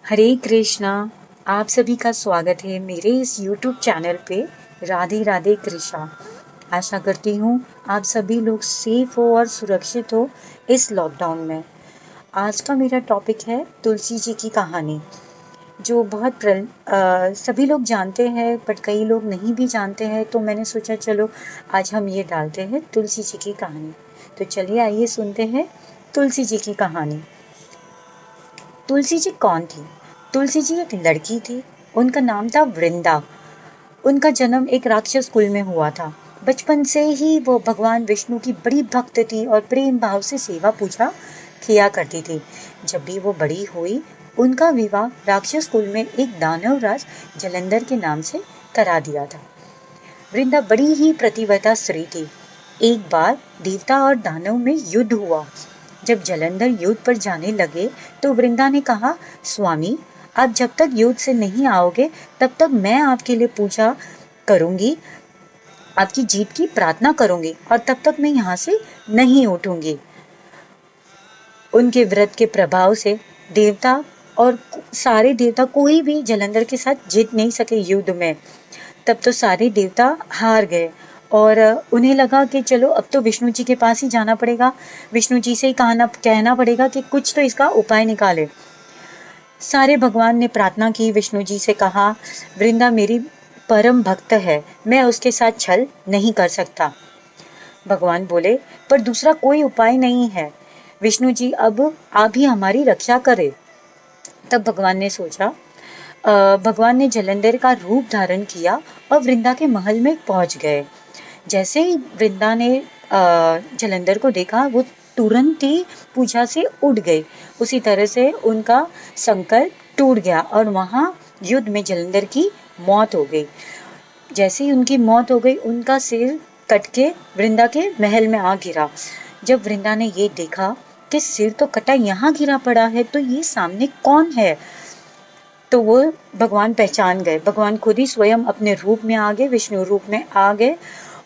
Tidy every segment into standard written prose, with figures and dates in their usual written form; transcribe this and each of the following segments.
हरे कृष्णा। आप सभी का स्वागत है मेरे इस YouTube चैनल पे राधे राधे कृष्णा। आशा करती हूँ आप सभी लोग सेफ हो और सुरक्षित हो इस लॉकडाउन में। आज का मेरा टॉपिक है तुलसी जी की कहानी, जो सभी लोग जानते हैं बट कई लोग नहीं भी जानते हैं, तो मैंने सोचा चलो आज हम ये डालते हैं तुलसी जी की कहानी। तो चलिए आइए सुनते हैं तुलसी जी की कहानी। तुलसी जी कौन थी? तुलसी जी एक लड़की थी। उनका नाम था वृंदा। उनका जन्म एक राक्षस कुल में हुआ था। बचपन से ही वो भगवान विष्णु की बड़ी भक्त थी और प्रेम भाव से सेवा पूजा किया करती थी। जब भी वो बड़ी हुई, उनका विवाह राक्षस कुल में एक दानव राज जलंधर के नाम से करा दिया था। वृंदा बड़ी ही प्रतिव्रता स्त्री थी। एक बार देवता और दानव में युद्ध हुआ। जब जलंधर युद्ध पर जाने लगे तो वृंदा ने कहा, स्वामी, आप जब तक युद्ध से नहीं आओगे तब तक मैं आपके लिए पूजा करूंगी, आपकी जीत की प्रार्थना करूंगी और तब तक मैं यहाँ से नहीं उठूंगी। उनके व्रत के प्रभाव से देवता और सारे देवता कोई भी जलंधर के साथ जीत नहीं सके युद्ध में। तब तो सारे देवता हार गए और उन्हें लगा कि चलो अब तो विष्णु जी के पास ही जाना पड़ेगा, विष्णु जी से ही कहना पड़ेगा कि कुछ तो इसका उपाय निकाले। सारे भगवान ने प्रार्थना की, विष्णु जी से कहा, वृंदा मेरी परम भक्त है, मैं उसके साथ छल नहीं कर सकता। भगवान बोले, पर दूसरा कोई उपाय नहीं है, विष्णु जी अब आप ही हमारी रक्षा करें। तब भगवान ने सोचा, भगवान ने जलंधर का रूप धारण किया और वृंदा के महल में पहुंच गए। जैसे ही वृंदा ने जलंधर को देखा, वो तुरंत ही पूजा से उठ गई। उसी तरह से उनका संकल्प टूट गया और वहां युद्ध में जलंधर की मौत हो गई। जैसे ही उनकी मौत हो गई, उनका सिर कट के वृंदा के महल में आ गिरा। जब वृंदा ने ये देखा कि सिर तो कटा यहाँ गिरा पड़ा है, तो ये सामने कौन है, तो वो भगवान पहचान गए। भगवान खुद ही स्वयं अपने रूप में आ गए, विष्णु रूप में आ गए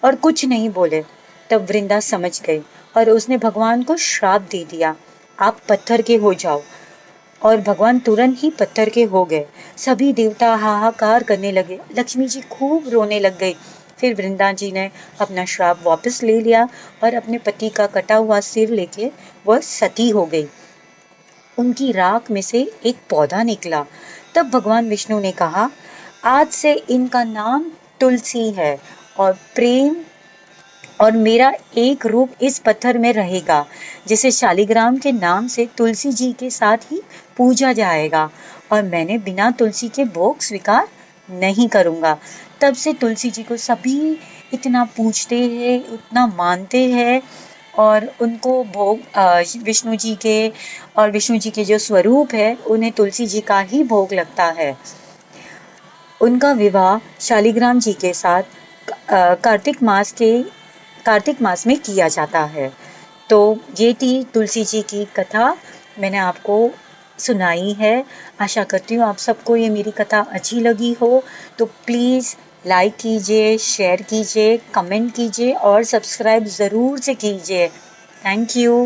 और कुछ नहीं बोले। तब वृंदा समझ गई और उसने भगवान को श्राप दे दिया, आप पत्थर के हो जाओ। और भगवान तुरंत ही पत्थर के हो गए। सभी देवता हाहाकार करने लगे, लक्ष्मी जी खूब रोने लग गई। फिर वृंदा जी ने अपना श्राप वापस ले लिया और अपने पति का कटा हुआ सिर लेके वह सती हो गई। उनकी राख में से एक पौधा निकला। तब भगवान विष्णु ने कहा, आज से इनका नाम तुलसी है और प्रेम और मेरा एक रूप इस पत्थर में रहेगा, जिसे शालिग्राम के नाम से तुलसी जी के साथ ही पूजा जाएगा और मैंने बिना तुलसी के भोग स्वीकार नहीं करूंगा। तब से तुलसी जी को सभी इतना पूजते हैं, उतना मानते हैं और उनको भोग विष्णु जी के और विष्णु जी के जो स्वरूप है उन्हें तुलसी जी का ही भोग लगता है। उनका विवाह शालिग्राम जी के साथ कार्तिक मास में किया जाता है। तो ये थी तुलसी जी की कथा, मैंने आपको सुनाई है। आशा करती हूँ आप सबको ये मेरी कथा अच्छी लगी हो। तो प्लीज़ लाइक कीजिए, शेयर कीजिए, कमेंट कीजिए और सब्सक्राइब ज़रूर से कीजिए। Thank you.